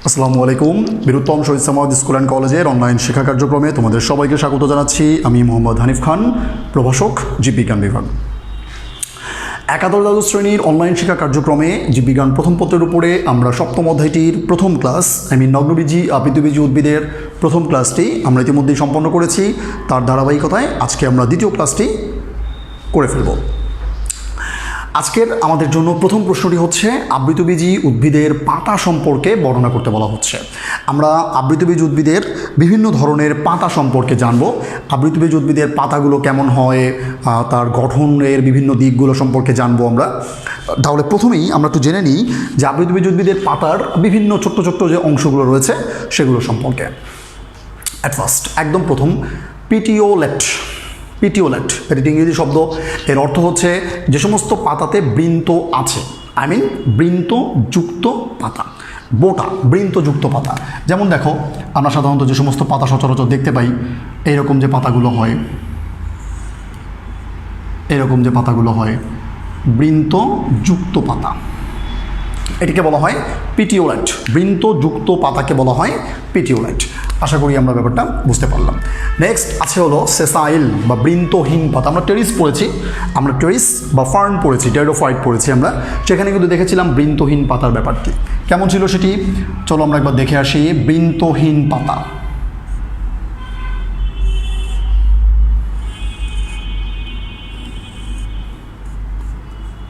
আসসালামু আলাইকুম। বীরুত্তম শহীদ Samad school and কলেজের অনলাইন শিক্ষা কার্যক্রমে তোমাদের সবাইকে স্বাগত জানাচ্ছি। আমি মোহাম্মদ হানিফ খান, প্রভাষক, জীববিজ্ঞান বিভাগ। একাদশ দ্বাদশ শ্রেণীর অনলাইন শিক্ষা কার্যক্রমে জীববিজ্ঞান প্রথম পত্রের উপরে আমরা সপ্তম অধ্যায়টির প্রথম ক্লাস নগ্নবীজি আপৃতবীজি উদ্ভিদের প্রথম ক্লাসটি আমরা ইতিমধ্যেই সম্পন্ন করেছি। তার ধারাবাহিকতায় আজকে আমরা দ্বিতীয় ক্লাসটি করে ফেলব। আজকের আমাদের জন্য প্রথম প্রশ্নটি হচ্ছে আবৃতবীজি উদ্ভিদের পাতা সম্পর্কে বর্ণনা করতে বলা হচ্ছে। আমরা আবৃতবীজ উদ্ভিদের বিভিন্ন ধরনের পাতা সম্পর্কে জানব। আবৃতবীজ উদ্ভিদের পাতাগুলো কেমন হয়, তার গঠনের বিভিন্ন দিকগুলো সম্পর্কে জানবো আমরা। তাহলে প্রথমেই আমরা একটু জেনে নিই যে আবৃতবীজ উদ্ভিদের পাতার বিভিন্ন ছোট্ট ছোট্ট যে অংশগুলো রয়েছে সেগুলো সম্পর্কে। অ্যাট ফার্স্ট একদম প্রথম পিটিওলেট। পিটিওলেট এটি ইংরেজি শব্দ। এর অর্থ হচ্ছে যে সমস্ত পাতাতে বৃন্ত আছে, বৃন্তযুক্ত পাতা, বোটা বৃন্তযুক্ত পাতা। যেমন দেখো, আমরা সাধারণত যে সমস্ত পাতা সচরাচর দেখতে পাই, এইরকম যে পাতাগুলো হয়, বৃন্তযুক্ত পাতা, এটিকে বলা হয় পিটিওলেট। বৃন্তযুক্ত পাতাকে বলা হয় পিটিওলেট। আশা করি আমরা ব্যাপারটা বুঝতে পারলাম। নেক্সট আছে হলো সেসাইল বা বৃন্তহীন পাতা। আমরা টেরিস পড়েছি, বা ফার্ন পড়েছি, টেরোফাইট পড়েছি আমরা। সেখানে কিন্তু দেখেছিলাম বৃন্তহীন পাতার ব্যাপারটি কেমন ছিল সেটি। চলো আমরা একবার দেখে আসি। বৃন্তহীন পাতা,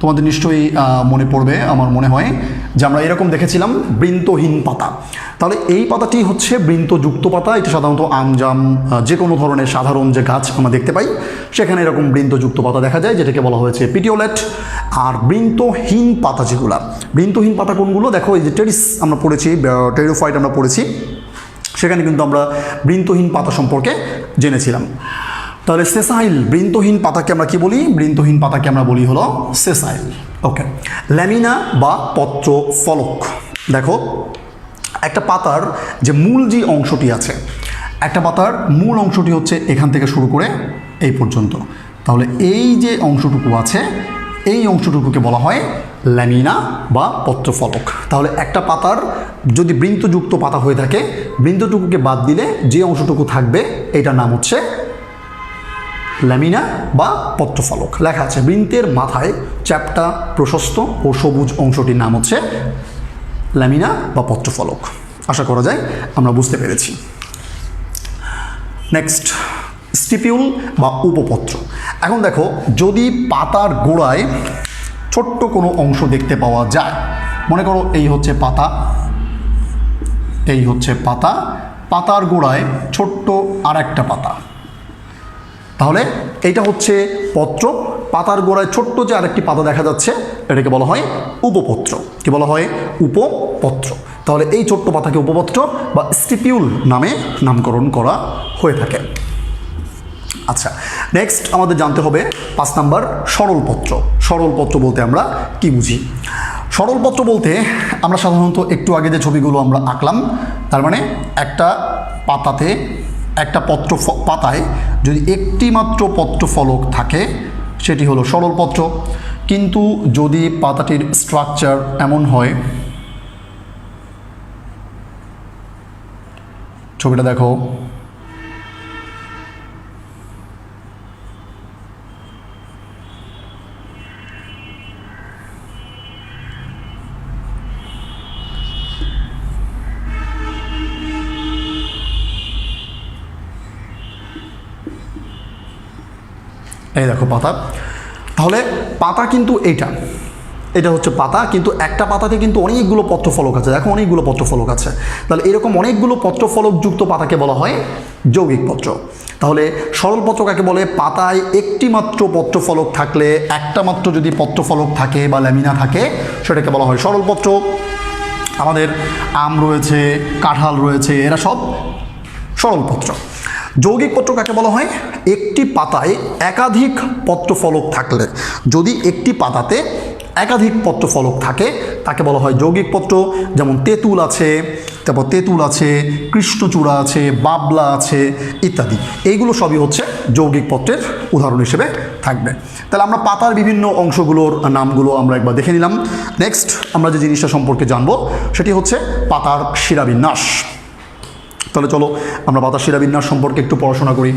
তোমাদের নিশ্চয়ই মনে পড়বে, আমার মনে হয় যে আমরা এরকম দেখেছিলাম বৃন্তহীন পাতা। তাহলে এই পাতাটি হচ্ছে বৃন্তযুক্ত পাতা। এটা সাধারণত আমজাম, যে কোনো ধরনের সাধারণ যে গাছ আমরা দেখতে পাই সেখানে এরকম বৃন্তযুক্ত পাতা দেখা যায়, যেটাকে বলা হয়েছে পিটিওলেট। আর বৃন্তহীন পাতা যেগুলো, বৃন্তহীন পাতা কোনগুলো? দেখো, এই যে টেরিস আমরা পড়েছি, টেরোফাইট আমরা পড়েছি, সেখানে কিন্তু আমরা বৃন্তহীন পাতা সম্পর্কে জেনেছিলাম। তাহলে সেসাইল, বৃন্তহীন পাতাকে আমরা কি বলি? বৃন্তহীন পাতাকে আমরা বলি হলো সেসাইল। ওকে। ল্যামিনা বা পত্র ফলক। দেখো, একটা পাতার যে মূল যে অংশটি আছে, একটা পাতার মূল অংশটি হচ্ছে এখান থেকে শুরু করে এই পর্যন্ত। তাহলে এই যে অংশটুকু আছে, এই অংশটুকুকে বলা হয় ল্যামিনা বা পত্রফলক। তাহলে একটা পাতার যদি বৃন্তযুক্ত পাতা হয়ে থাকে, বৃন্তটুকুকে বাদ দিলে যে অংশটুকু থাকবে এটার নাম হচ্ছে ল্যামিনা বা পত্রফলক। লেখা আছে বৃন্তের মাথায় চ্যাপ্টা, প্রশস্ত ও সবুজ অংশটির নাম হচ্ছে ল্যামিনা বা পত্রফলক। আশা করা যায় আমরা বুঝতে পেরেছি। নেক্সট, স্টিপিউল বা উপপত্র। এখন দেখো, যদি পাতার গোড়ায় ছোট্ট কোনো অংশ দেখতে পাওয়া যায়, মনে করো এই হচ্ছে পাতা, পাতার গোড়ায় ছোট্ট আর একটা পাতা, তাহলে এইটা হচ্ছে পত্র। পাতার গোড়ায় ছোট্ট যে আরেকটি পাতা দেখা যাচ্ছে, এটাকে বলা হয় উপপত্র। কি বলা হয়? উপপত্র। তাহলে এই ছোট্ট পাতাকে উপপত্র বা স্টিপিউল নামে নামকরণ করা হয়ে থাকে। আচ্ছা, নেক্সট আমাদের জানতে হবে 5 নাম্বার সরলপত্র। সরলপত্র বলতে আমরা কি বুঝি? সরলপত্র বলতে আমরা সাধারণত একটু আগে যে ছবিগুলো আমরা আঁকলাম, তার মানে একটা পাতাতে, একটা পাতায় যদি একটি মাত্র পত্রফলক থাকে সেটি হলো সরলপত্র। কিন্তু যদি পাতাটির স্ট্রাকচার এমন হয়, ছবিটা দেখো, এই দেখো পাতা। তাহলে পাতা কিন্তু এটা হচ্ছে পাতা, কিন্তু একটা পাতাতে কিন্তু অনেকগুলো পত্রফলক আছে। দেখো, অনেকগুলো পত্রফলক আছে। তাহলে এরকম অনেকগুলো পত্রফলকযুক্ত পাতাকে বলা হয় যৌগিক পত্র। তাহলে সরলপত্র কাকে বলে? পাতায় একটি মাত্র পত্রফলক থাকলে, একটা মাত্র যদি পত্রফলক থাকে বা ল্যামিনা থাকে, সেটাকে বলা হয় সরলপত্র। আমাদের আম রয়েছে, কাঁঠাল রয়েছে, এরা সব সরলপত্র। যৌগিক পত্র কাকে বলা হয়? একটি পাতায় একাধিক পত্রফলক থাকলে, যদি একটি পাতাতে একাধিক পত্রফলক থাকে তাকে বলা হয় যৌগিক পত্র। যেমন তেঁতুল আছে, তারপর তেঁতুল আছে, কৃষ্ণচূড়া আছে, বাবলা আছে ইত্যাদি। এইগুলো সবই হচ্ছে যৌগিক পত্রের উদাহরণ হিসেবে থাকবে। তাহলে আমরা পাতার বিভিন্ন অংশগুলোর নামগুলো আমরা একবার দেখে নিলাম। নেক্সট আমরা যে জিনিসটা সম্পর্কে জানবো সেটি হচ্ছে পাতার শিরাবিন্যাস। তাহলে চলো আমরা পাতার শিরাবিন্যাস সম্পর্কে একটু পড়াশোনা করি।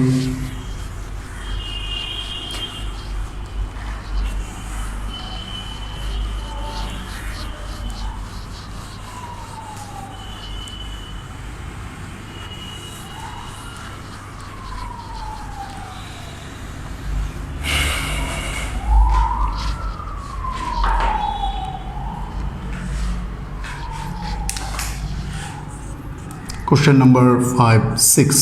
Question number 5, 6.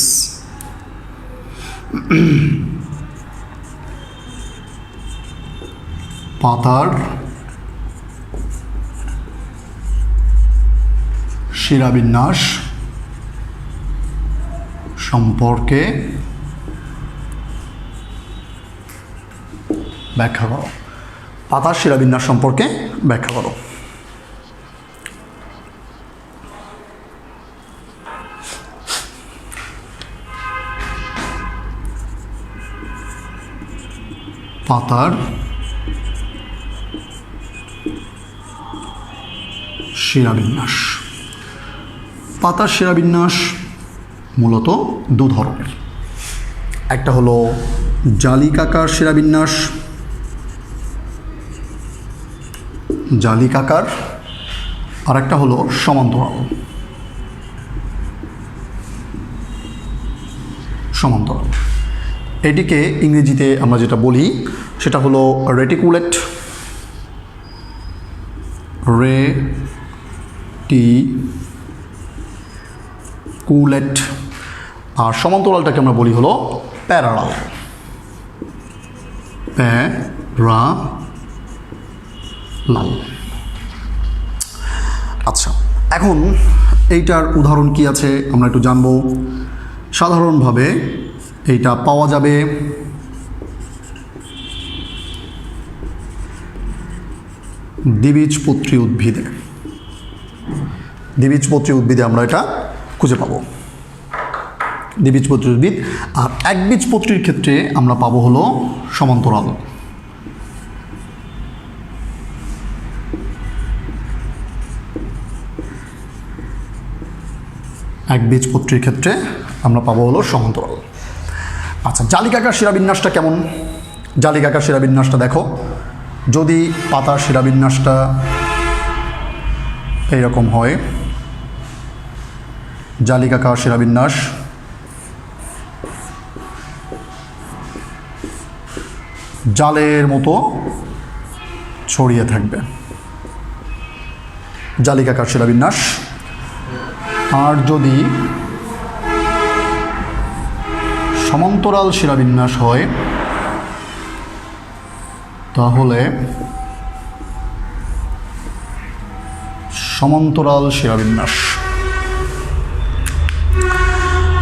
পাতার শিরাবিন্যাস সম্পর্কে ব্যাখ্যা করো। পাতার শিরাবিন্যাস সম্পর্কে ব্যাখ্যা করো। পাতার শিরাবিন্যাস। পাতার শিরাবিন্যাস মূলত দু ধরনের। একটা হলো জালিকাকার শিরাবিন্যাস, জালিকাকার, আর একটা হলো সমান্তরাল। সমান্তরাল এটিকে ইংরেজিতে আমরা যেটা বলি সেটা হলো রেটিকুলেট, রেটিকুলেট, আর সমান্তরালটাকে আমরা বলি হলো প্যারালাল, প্যারালাল। আচ্ছা, এখন এইটার উদাহরণ কি আছে আমরা একটু জানবো। সাধারণভাবে এইটা পাওয়া যাবে দ্বিবীজপত্রী উদ্ভিদে। দ্বিবীজপত্রী উদ্ভিদে আমরা এটা খুঁজে পাবো, দ্বিবীজপত্রী উদ্ভিদ। আর একবীজপত্রীর ক্ষেত্রে আমরা পাবো হলো সমান্তরাল। একবীজপত্রীর ক্ষেত্রে আমরা পাবো হলো সমান্তরাল। আচ্ছা, জালিকাকার শিরাবিন্যাসটা কেমন? জালিকাকার শিরাবিন্যাসটা দেখো, যদি পাতার শিরাবিন্যাসটা এইরকম হয়, জালিকাকার শিরাবিন্যাস, জালের মতো ছড়িয়ে থাকবে, জালিকাকার শিরাবিন্যাস। আর যদি সমান্তরাল শিরাবিন্যাস হয় তাহলে সমান্তরাল শিরাবিন্যাস।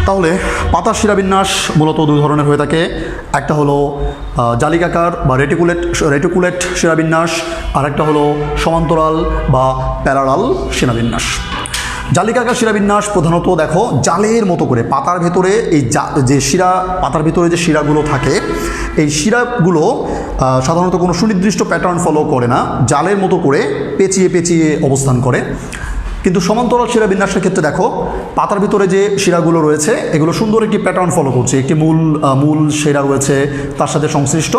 তাহলে পাতার শিরাবিন্যাস মূলত দুই ধরনের হয়ে থাকে। একটা হলো জালিকাকার বা রেটিকুলেট শিরাবিন্যাস, আর একটা হলো সমান্তরাল বা প্যারালাল শিরাবিন্যাস। জালিকাকার শিরাবিন্যাস প্রধানত দেখো জালের মতো করে পাতার ভেতরে এই যে শিরা, পাতার ভেতরে যে শিরাগুলো থাকে এই শিরাগুলো সাধারণত কোনো সুনির্দিষ্ট প্যাটার্ন ফলো করে না, জালের মতো করে পেঁচিয়ে পেঁচিয়ে অবস্থান করে। কিন্তু সমান্তরাল শিরাবিন্যাসের ক্ষেত্রে দেখো পাতার ভিতরে যে শিরাগুলো রয়েছে এগুলো সুন্দর একটি প্যাটার্ন ফলো করছে, একটি মূল শিরা রয়েছে, তার সাথে সংশ্লিষ্ট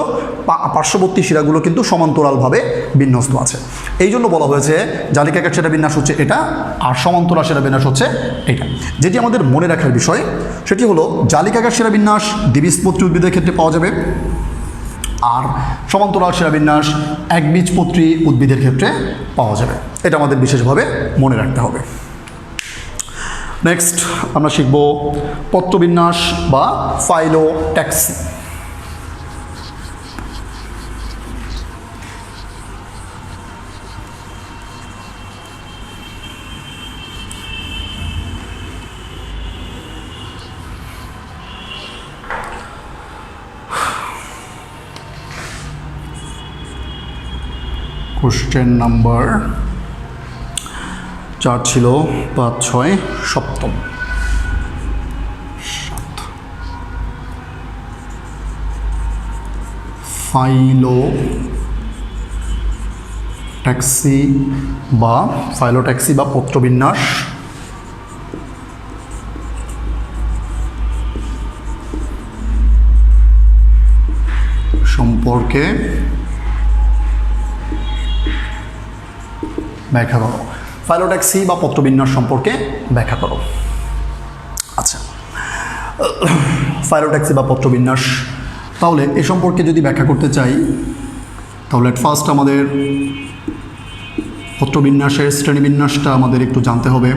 পার্শ্ববর্তী শিরাগুলো কিন্তু সমান্তরালভাবে বিন্যস্ত আছে। এই জন্য বলা হয়েছে জালিকাকার শিরাবিন্যাস হচ্ছে এটা, আর সমান্তরাল শিরাবিন্যাস হচ্ছে এটা। যেটি আমাদের মনে রাখার বিষয় সেটি হলো জালিকাকার শিরাবিন্যাস দ্বিবীজপত্রী উদ্ভিদের ক্ষেত্রে পাওয়া যাবে, আর সমান্তরাল শিরাবিন্যাস একবীজপত্রী উদ্ভিদের ক্ষেত্রে পাওয়া যাবে। এটা আমাদের বিশেষভাবে মনে রাখতে হবে। নেক্সট আমরা শিখব পত্রবিন্যাস বা ফাইলোট্যাক্সি। Question number 4 ছিল 5 6 সপ্তম, ফাইলোট্যাক্সি বা পত্রবিন্যাস সম্পর্কে ব্যাখ্যা করো। ফাইলোট্যাক্সি বা পত্রবিন্যাস সম্পর্কে ব্যাখ্যা করো। আচ্ছা, ফাইলোট্যাক্সি বা পত্রবিন্যাস, তাহলে এ সম্পর্কে যদি ব্যাখ্যা করতে চাই তাহলে ফার্স্ট আমাদের পত্রবিন্যাসের শ্রেণীবিন্যাসটা আমাদের একটু জানতে হবে।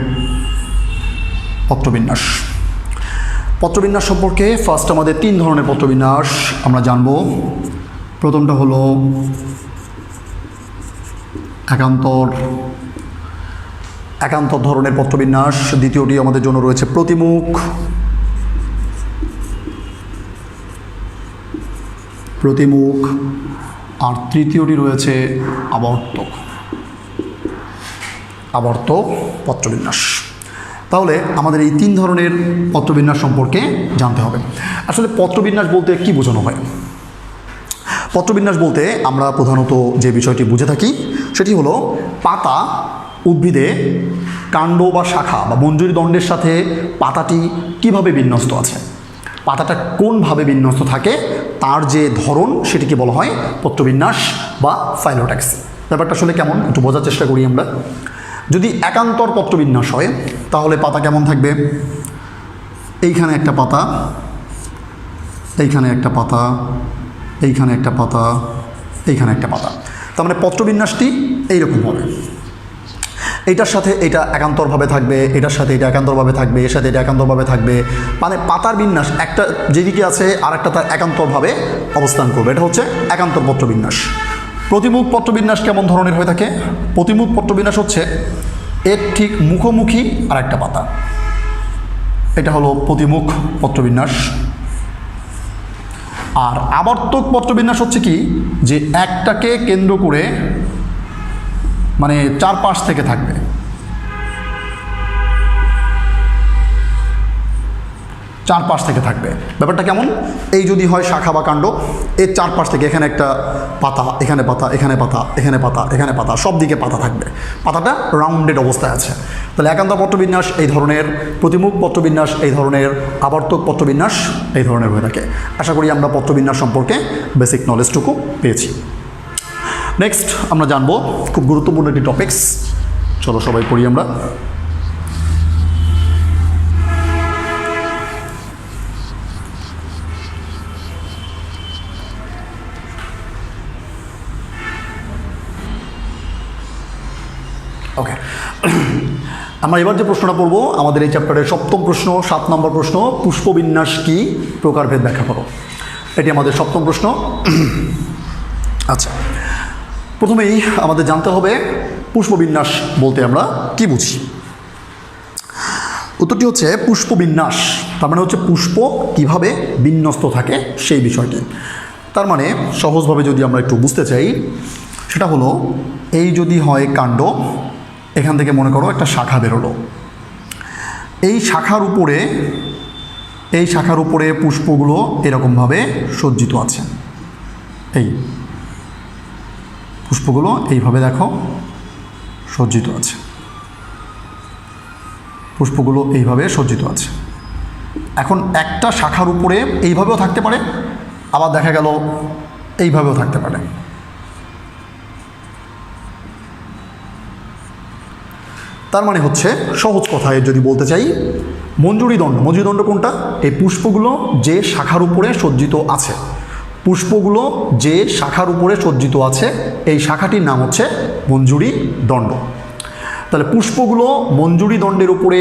পত্রবিন্যাস সম্পর্কে ফার্স্ট আমাদের 3 ধরনের পত্রবিন্যাস আমরা জানব। প্রথমটা হলো একান্তর ধরনের পত্রবিন্যাস, দ্বিতীয়টি আমাদের জন্য রয়েছে প্রতিমুখ, আর তৃতীয়টি রয়েছে আবর্তক পত্রবিন্যাস। তাহলে আমাদের এই 3 ধরনের পত্রবিন্যাস সম্পর্কে জানতে হবে। আসলে পত্রবিন্যাস বলতে কি বোঝানো হয়? পত্রবিন্যাস বলতে আমরা প্রধানত যে বিষয়টি বুঝে থাকি সেটি হলো পাতা উদ্ভিদে কাণ্ড বা শাখা বা মঞ্জুরি দণ্ডের সাথে পাতাটি কিভাবে বিন্যস্ত আছে, পাতাটা কোনভাবে বিন্যস্ত থাকে তার যে ধরন সেটিকে বলা হয় পত্রবিন্যাস বা ফাইলোট্যাক্সি। ব্যাপারটা আসলে কেমন একটু বোঝার চেষ্টা করি আমরা। যদি একান্তর পত্রবিন্যাস হয় তাহলে পাতা কেমন থাকবে? এইখানে একটা পাতা, এইখানে একটা পাতা, এইখানে একটা পাতা, এইখানে একটা পাতা। তার মানে পত্রবিন্যাসটি এইরকম হবে। এইটার সাথে এটা একান্তরভাবে থাকবে, এটার সাথে এটা একান্তরভাবে থাকবে, এর সাথে এটা একান্তরভাবে থাকবে। মানে পাতার বিন্যাস একটা যেদিকে আছে আর একটা তার একান্তরভাবে অবস্থান করবে। এটা হচ্ছে একান্তর পত্রবিন্যাস। প্রতিমুখ পত্রবিন্যাস কেমন ধরনের হয়ে থাকে? প্রতিমুখ পত্রবিন্যাস হচ্ছে এর ঠিক মুখোমুখি আর একটা পাতা, এটা হলো প্রতিমুখ পত্রবিন্যাস। আর আবর্তক পত্রবিন্যাস হচ্ছে কি, যে একটাকে কেন্দ্র করে মানে 4 পাশ থেকে থাকবে। ব্যাপারটা কেমন? এই যদি হয় শাখা বা কাণ্ড, এর 4 পাশ থেকে এখানে একটা পাতা, এখানে পাতা, এখানে পাতা, এখানে পাতা, এখানে পাতা, সব দিকে পাতা থাকবে, পাতাটা রাউন্ডেড অবস্থায় আছে। তাহলে একান্ত পত্রবিন্যাস এই ধরনের, প্রতিমুখ পত্রবিন্যাস এই ধরনের, আবর্তক পত্রবিন্যাস এই ধরনের হয়ে থাকে। আশা করি আমরা পত্রবিন্যাস সম্পর্কে বেসিক নলেজটুকু পেয়েছি। নেক্সট আমরা জানবো খুব গুরুত্বপূর্ণ একটি টপিকস, চলো সবাই পড়ি আমরা। ওকে, আমরা এবার যে প্রশ্নটা পড়বো আমাদের এই চ্যাপ্টারের 7ম প্রশ্ন, 7 নম্বর প্রশ্ন, পুষ্পবিন্যাস কি, প্রকারভেদ ব্যাখ্যা করো। এটি আমাদের 7ম প্রশ্ন। আচ্ছা, প্রথমেই আমাদের জানতে হবে পুষ্পবিন্যাস বলতে আমরা কি বুঝি। উত্তরটি হচ্ছে পুষ্পবিন্যাস তার মানে হচ্ছে পুষ্প কিভাবে বিন্যস্ত থাকে সেই বিষয়টি। তার মানে সহজভাবে যদি আমরা একটু বুঝতে চাই সেটা হলো, এই যদি হয় কাণ্ড, এখান থেকে মনে করো একটা শাখা বেরোলো, এই শাখার উপরে পুষ্পগুলো এরকমভাবে সজ্জিত আছে। এই পুষ্পগুলো এইভাবে দেখো সজ্জিত আছে, পুষ্পগুলো এইভাবে সজ্জিত আছে। এখন একটা শাখার উপরে এইভাবেও থাকতে পারে, আবার দেখা গেল এইভাবেও থাকতে পারে। তার মানে হচ্ছে সহজ কথায় যদি বলতে চাই, মঞ্জুরিদণ্ড কোনটা? এই পুষ্পগুলো যে শাখার উপরে সজ্জিত আছে, পুষ্পগুলো যে শাখার উপরে সজ্জিত আছে এই শাখাটির নাম হচ্ছে মঞ্জুরি দণ্ড। তাহলে পুষ্পগুলো মঞ্জুরি দণ্ডের উপরে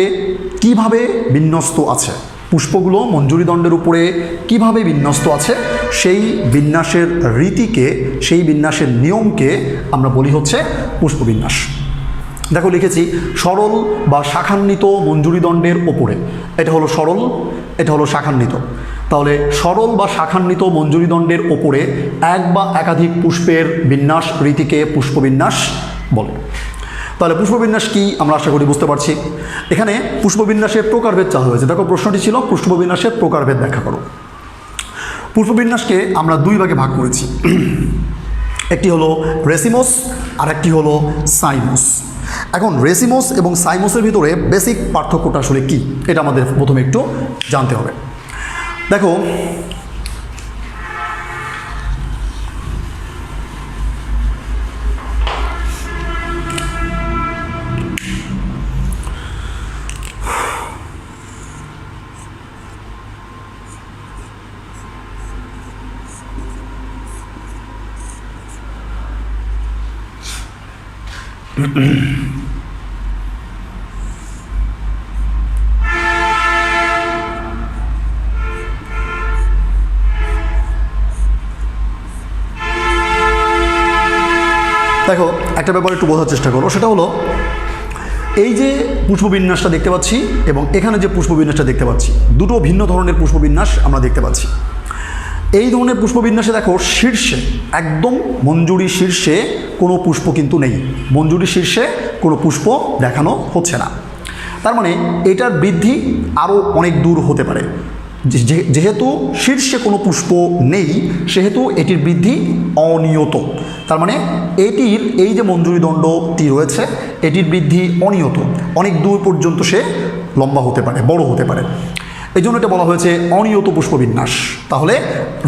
কিভাবে বিন্যস্ত আছে, পুষ্পগুলো মঞ্জুরি দণ্ডের উপরে কিভাবে বিন্যস্ত আছে সেই বিন্যাসের রীতিকে, সেই বিন্যাসের নিয়মকে আমরা বলি হচ্ছে পুষ্পবিন্যাস। দেখো লিখেছি সরল বা শাখান্বিত মঞ্জুরি দণ্ডের ওপরে, এটা হলো সরল, এটা হলো শাখান্বিত। তাহলে সরল বা শাখান্বিত মঞ্জুরি দণ্ডের ওপরে এক বা একাধিক পুষ্পের বিন্যাস রীতিকে পুষ্পবিন্যাস বলে। তাহলে পুষ্পবিন্যাস কি আমরা আশা করি বুঝতে পারছি। এখানে পুষ্পবিন্যাসের প্রকারভেদ চাওয়া হয়েছে। দেখো প্রশ্নটি ছিল পুষ্পবিন্যাসের প্রকারভেদ ব্যাখ্যা করো। পুষ্পবিন্যাসকে আমরা দুই ভাগে ভাগ করেছি, একটি হলো রেসিমোস আর একটি হলো সাইমোস। এখন রেসিমোস এবং সাইমোসের ভিতরে বেসিক পার্থক্যটা আসলে কি, এটা আমাদের প্রথমে একটু জানতে হবে। দেখো দেখো একটা ব্যাপার একটু বোঝার চেষ্টা করো, সেটা হলো এই যে পুষ্পবিন্যাসটা দেখতে পাচ্ছি এবং এখানে যে পুষ্পবিন্যাসটা দেখতে পাচ্ছি, দুটো ভিন্ন ধরনের পুষ্পবিন্যাস আমরা দেখতে পাচ্ছি। এই ধরনের পুষ্পবিন্যাসে দেখো শীর্ষে একদম মঞ্জুরি শীর্ষে কোনো পুষ্প কিন্তু নেই, মঞ্জুরি শীর্ষে কোনো পুষ্প দেখানো হচ্ছে না। তার মানে এটার বৃদ্ধি আরও অনেক দূর হতে পারে। যেহেতু শীর্ষে কোনো পুষ্প নেই সেহেতু এটির বৃদ্ধি অনিয়ত। তার মানে এটির এই যে মঞ্জুরি দণ্ডটি রয়েছে এটির বৃদ্ধি অনিয়ত, অনেক দূর পর্যন্ত সে লম্বা হতে পারে, বড় হতে পারে। এই জন্য এটা বলা হয়েছে অনিয়ত পুষ্পবিন্যাস। তাহলে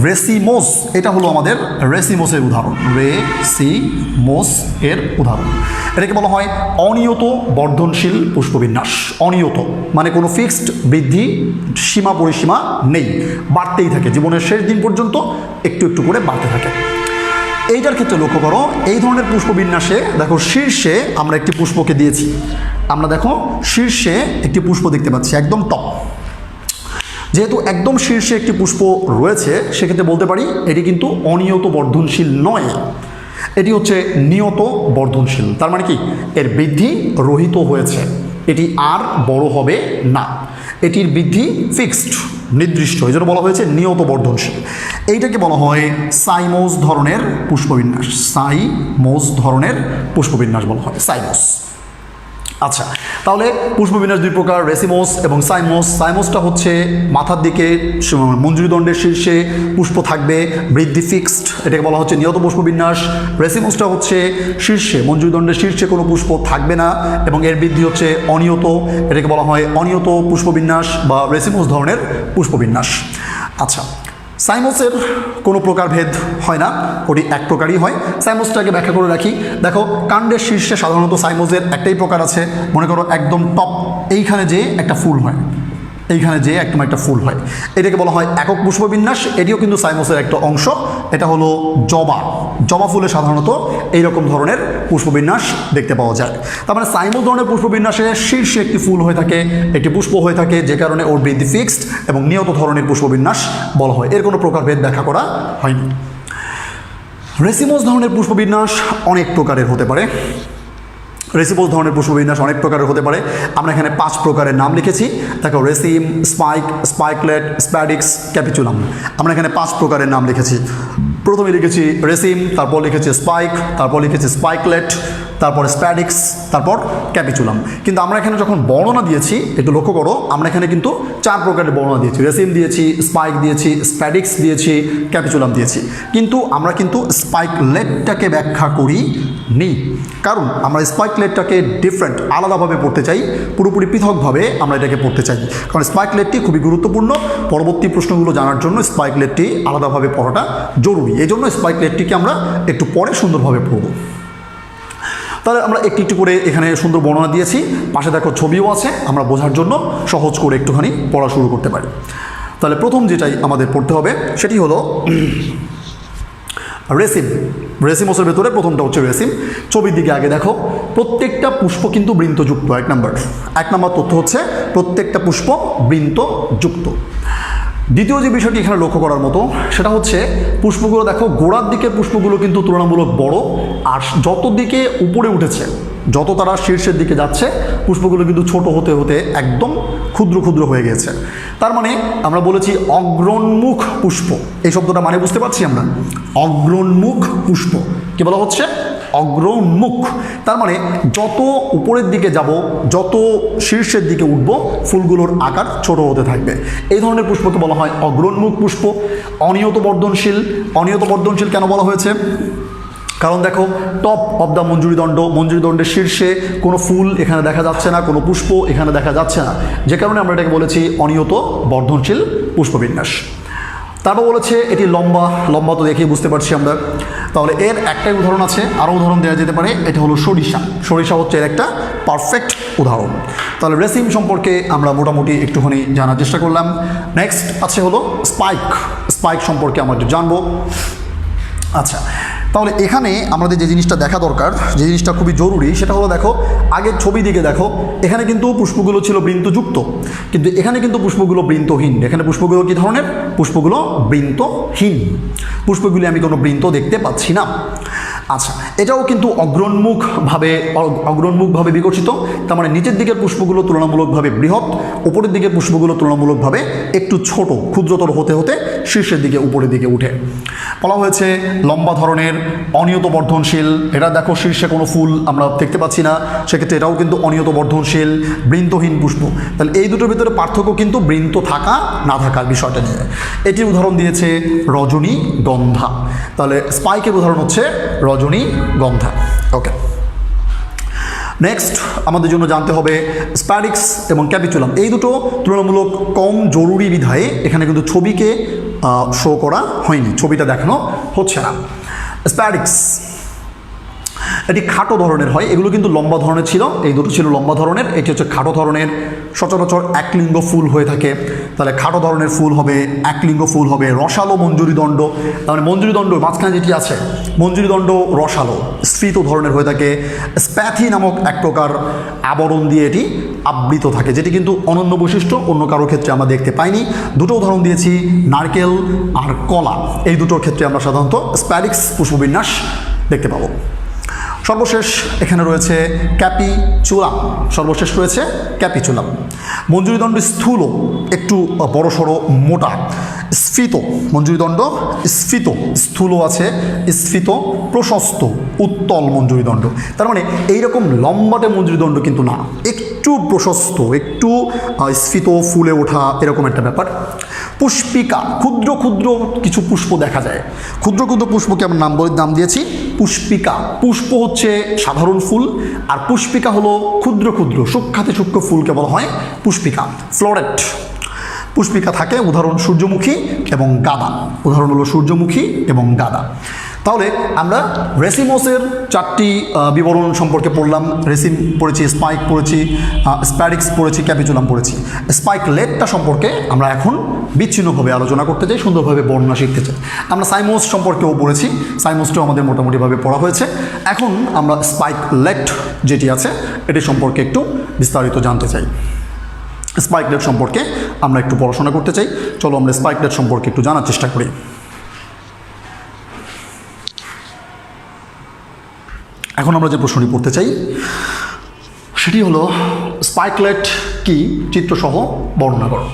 রেসিমোস, এটা হলো আমাদের রেসিমোসের উদাহরণ, রেসিমোস এর উদাহরণ। এটাকে বলা হয় অনিয়ত বর্ধনশীল পুষ্পবিন্যাস। অনিয়ত মানে কোনো ফিক্সড বৃদ্ধি সীমা পরিসীমা নেই, বাড়তেই থাকে, জীবনের শেষ দিন পর্যন্ত একটু একটু করে বাড়তে থাকে। এইটার ক্ষেত্রে লক্ষ্য করো, এই ধরনের পুষ্পবিন্যাসে দেখো শীর্ষে আমরা একটি পুষ্পকে দিয়েছি, আমরা দেখো শীর্ষে একটি পুষ্প দেখতে পাচ্ছি একদম টপ। যেহেতু একদম শীর্ষে একটি পুষ্প রয়েছে সেক্ষেত্রে বলতে পারি এটি কিন্তু অনিয়ত বর্ধনশীল নয়, এটি হচ্ছে নিয়ত বর্ধনশীল। তার মানে কি এর বৃদ্ধি রহিত হয়েছে, এটি আর বড় হবে না, এটির বৃদ্ধি ফিক্সড নির্দিষ্ট, এই জন্য বলা হয়েছে নিয়ত বর্ধনশীল। এইটাকে বলা হয় সাইমোস ধরনের পুষ্পবিন্যাস, সাইমোস ধরনের পুষ্পবিন্যাস বলা হয় সাইমোস। আচ্ছা, তাহলে পুষ্পবিন্যাস দুই প্রকার, রেসিমোস এবং সাইমোস। সাইমোসটা হচ্ছে মাথার দিকে মঞ্জুরি দণ্ডের শীর্ষে পুষ্প থাকবে, বৃদ্ধি ফিক্সড, এটাকে বলা হচ্ছে নিয়ত পুষ্পবিন্যাস। রেসিমোসটা হচ্ছে শীর্ষে মঞ্জুরি দণ্ডের শীর্ষে কোনো পুষ্প থাকবে না এবং এর বৃদ্ধি হচ্ছে অনিয়ত, এটাকে বলা হয় অনিয়ত পুষ্পবিন্যাস বা রেসিমোস ধরনের পুষ্পবিন্যাস। আচ্ছা, সাইমোসের কোনো প্রকারভেদ হয় না, ওটি এক প্রকারই হয়। সাইমোসটাকে ব্যাখ্যা করে রাখি। দেখো কাণ্ডের শীর্ষে সাধারণত সাইমোসের একটাই প্রকার আছে, মনে করো একদম টপ, এইখানে যে একটা ফুল হয়, এইখানে যে একদম একটা ফুল হয়, এটাকে বলা হয় একক পুষ্পবিন্যাস। এটিও কিন্তু সাইমোসের একটা অংশ, এটা হলো জবা, জবা ফুলে সাধারণত এইরকম ধরনের পুষ্পবিন্যাস দেখতে পাওয়া যায়। তার মানে সাইমোস ধরনের পুষ্পবিন্যাসে শীর্ষে একটি ফুল হয়ে থাকে, একটি পুষ্প হয়ে থাকে, যে কারণে ওর বৃদ্ধি ফিক্সড এবং নিয়ত ধরনের পুষ্পবিন্যাস বলা হয়, এর কোনো প্রকারভেদ ব্যাখ্যা করা হয়নি। রেসিমোস ধরনের পুষ্পবিন্যাস অনেক প্রকারের হতে পারে, রেসিমোস ধরনের পুষ্পবিন্যাস অনেক প্রকারের হতে পারে। আমরা এখানে 5 প্রকারের নাম লিখেছি। দেখো রেসিম, স্পাইক, স্পাইকলেট, স্প্যাডিক্স, ক্যাপিচুলাম, আমরা এখানে 5 প্রকারের নাম লিখেছি। প্রথমে লিখেছি রেসিম, তারপর লিখেছি স্পাইক, তারপর লিখেছি স্পাইকলেট, তারপর স্প্যাডিক্স, তারপর ক্যাপিচুলাম। কিন্তু আমরা এখানে যখন বর্ণনা দিয়েছি একটু লক্ষ্য করো, আমরা এখানে কিন্তু 4 প্রকারের বর্ণনা দিয়েছি, রেসিম দিয়েছি, স্পাইক দিয়েছি, স্প্যাডিক্স দিয়েছি, ক্যাপিচুলাম দিয়েছি। কিন্তু আমরা কিন্তু স্পাইকলেটটাকে ব্যাখ্যা করি নি, কারণ আমরা স্পাইকলেটটাকে ডিফারেন্ট আলাদাভাবে পড়তে চাই, পুরোপুরি পৃথকভাবে আমরা এটাকে পড়তে চাই, কারণ স্পাইকলেটটি খুবই গুরুত্বপূর্ণ। পরবর্তী প্রশ্নগুলো জানার জন্য স্পাইকলেটটি আলাদাভাবে পড়াটা জরুরি, এই জন্য স্পাইকলেটটিকে আমরা একটু পরে সুন্দরভাবে পড়ব। তাহলে আমরা একটু একটু করে এখানে সুন্দর বর্ণনা দিয়েছি, পাশে দেখো ছবিও আছে, আমরা বোঝার জন্য সহজ করে একটুখানি পড়া শুরু করতে পারি। তাহলে প্রথম যেটাই আমাদের পড়তে হবে সেটি হলো রেসিম। রেসিমোসের ভেতরে প্রথমটা হচ্ছে রেসিম। ছবির দিকে আগে দেখো, প্রত্যেকটা পুষ্প কিন্তু বৃন্তযুক্ত, এক নম্বর তথ্য হচ্ছে প্রত্যেকটা পুষ্প বৃন্তযুক্ত। দ্বিতীয় যে বিষয়টি এখানে লক্ষ্য করার মতো সেটা হচ্ছে পুষ্পগুলো দেখো, গোড়ার দিকের পুষ্পগুলো কিন্তু তুলনামূলক বড়, আর যত দিকে উপরে উঠেছে, যত তারা শীর্ষের দিকে যাচ্ছে, পুষ্পগুলো কিন্তু ছোট হতে হতে একদম ক্ষুদ্র ক্ষুদ্র হয়ে গেছে। তার মানে আমরা বলেছি অগ্রণমুখ পুষ্প, এই শব্দটা মানে বুঝতে পারছি আমরা, অগ্রণমুখ পুষ্প কি বলা হচ্ছে, অগ্রোন্মুখ, তার মানে যত উপরের দিকে যাব, যত শীর্ষের দিকে উঠব, ফুলগুলোর আকার ছোট হতে থাকবে। এই ধরনের পুষ্পকে বলা হয় অগ্রোন্মুখ পুষ্প। অনিয়ত বর্ধনশীল, অনিয়ত বর্ধনশীল কেন বলা হয়েছে? কারণ দেখো, টপ অব দ্য মঞ্জুরিদণ্ড, মঞ্জুরিদণ্ডের শীর্ষে কোনো ফুল এখানে দেখা যাচ্ছে না, কোনো পুষ্প এখানে দেখা যাচ্ছে না, যে কারণে আমরা এটাকে বলেছি অনিয়ত বর্ধনশীল পুষ্পবিন্যাস। তারপর বলেছে এটি লম্বা, লম্বা তো দেখেই বুঝতে পারছি আমরা। তাহলে এর একটাই উদাহরণ আছে, আরও উদাহরণ দেওয়া যেতে পারে, এটা হলো সরিষা। সরিষা হচ্ছে এর একটা পারফেক্ট উদাহরণ। তাহলে রেসিম সম্পর্কে আমরা মোটামুটি একটুখানি জানার চেষ্টা করলাম। নেক্সট আছে হলো স্পাইক। স্পাইক সম্পর্কে আমরা একটু জানবো। আচ্ছা, তাহলে এখানে আমাদের যে জিনিসটা দেখা দরকার, যে জিনিসটা খুবই জরুরি, সেটা হলো দেখো, আগের ছবি দিকে দেখো, এখানে কিন্তু পুষ্পগুলো ছিল বৃন্তযুক্ত, কিন্তু এখানে কিন্তু পুষ্পগুলো বৃন্তহীন। এখানে পুষ্পগুলো কী ধরনের? পুষ্পগুলো বৃন্তহীন। পুষ্পগুলি আমি কোনো বৃন্ত দেখতে পাচ্ছি না। আচ্ছা, এটাও কিন্তু অগ্রোন্মুখভাবে বিকশিত, তার মানে নিচের দিকের পুষ্পগুলো তুলনামূলকভাবে বৃহৎ, উপরের দিকের পুষ্পগুলো তুলনামূলকভাবে একটু ছোট, ক্ষুদ্রতর হতে হতে শীর্ষের দিকে, উপরের দিকে উঠে। বলা হয়েছে লম্বা ধরনের, অনিয়ত বর্ধনশীল। এটা দেখো, শীর্ষে কোনো ফুল আমরা দেখতে পাচ্ছি না, সেক্ষেত্রে এটাও কিন্তু অনিয়ত বর্ধনশীল, বৃন্তহীন পুষ্প। তাহলে এই দুটোর ভিতরে পার্থক্য কিন্তু বৃন্ত থাকা না থাকার বিষয়টা নিয়ে। এটির উদাহরণ দিয়েছে রজনীগন্ধা। তাহলে স্পাইকের উদাহরণ হচ্ছে রজনীগন্ধা। ওকে, নেক্সট আমাদের জন্য জানতে হবে স্প্যাডিক্স এবং ক্যাপিচুলাম। এই দুটো তুলনামূলক কম জরুরি বিধায় এখানে কিন্তু ছবিকে শো করা হয়নি, ছবিটা দেখানো হচ্ছে না। স্প্যাডিক্স এটি খাটো ধরনের হয়, এগুলো কিন্তু লম্বা ধরনের ছিল, এই দুটো ছিল লম্বা ধরনের, এটি হচ্ছে খাটো ধরনের। সচরাচর একলিঙ্গ ফুল হয়ে থাকে, তাহলে খাটো ধরনের ফুল হবে, একলিঙ্গ ফুল হবে, রসালো মঞ্জুরিদণ্ড। তাহলে মঞ্জুরিদণ্ড মাঝখানে যেটি আছে, মঞ্জুরিদণ্ড রসালো স্ফীত ধরনের হয়ে থাকে। স্প্যাথি নামক এক প্রকার আবরণ দিয়ে এটি আবৃত থাকে, যেটি কিন্তু অনন্য বৈশিষ্ট্য, অন্য কারোর ক্ষেত্রে আমরা দেখতে পাইনি। দুটো উদাহরণ দিয়েছি, নারকেল আর কলা। এই দুটোর ক্ষেত্রে আমরা সাধারণত স্প্যাডিক্স পুষ্পবিন্যাস দেখতে পাবো। সর্বশেষ এখানে রয়েছে ক্যাপিচুলাম। সর্বশেষ রয়েছে ক্যাপিচুলাম। মঞ্জুরিদণ্ড স্থূল, একটু বড়সড়, মোটা। স্ফীত, মঞ্জুরিদণ্ড স্ফীত, স্থূল আছে, স্ফীত, প্রশস্ত, উত্তল মঞ্জুরিদণ্ড। তার মানে এইরকম লম্বাটে মঞ্জুরিদণ্ড কিন্তু না, একটু প্রশস্ত, একটু স্ফীত, ফুলে ওঠা, এরকম একটা ব্যাপার। পুষ্পিকা, ক্ষুদ্র ক্ষুদ্র কিছু পুষ্প দেখা যায়। ক্ষুদ্র ক্ষুদ্র পুষ্পকে আমরা নাম দিয়েছি পুষ্পিকা। পুষ্প হচ্ছে সাধারণ ফুল, আর পুষ্পিকা হলো ক্ষুদ্র ক্ষুদ্র সূক্ষ্মাতি সূক্ষ্ম ফুলকে বলা হয় পুষ্পিকা। ফ্লোরেট পুষ্পিকা থাকে, উদাহরণ সূর্যমুখী এবং গাঁদা। উদাহরণ হলো সূর্যমুখী এবং গাঁদা। তাহলে আমরা রেসিমোসের চারটি বিবরণ সম্পর্কে পড়লাম। রেসিম পড়েছি, স্পাইক পড়েছি, স্প্যাডিক্স পড়েছি, ক্যাপিচুলাম পড়েছি। স্পাইকলেটটা সম্পর্কে আমরা এখন বিচ্ছিন্নভাবে আলোচনা করতে চাই, সুন্দরভাবে বর্ণনা শিখতে চাই। আমরা সাইমোস সম্পর্কেও পড়েছি, সাইমোসটাও আমাদের মোটামুটিভাবে পড়া হয়েছে। এখন আমরা স্পাইকলেট যেটি আছে এটি সম্পর্কে একটু বিস্তারিত জানতে চাই। স্পাইকলেট সম্পর্কে আমরা একটু পড়াশোনা করতে চাই। চলো আমরা স্পাইকলেট সম্পর্কে একটু জানার চেষ্টা করি। এখন আমরা যে প্রশ্নটি পড়তে চাই সেটি হলো, স্পাইকলেট কি, চিত্রসহ বর্ণনা করো।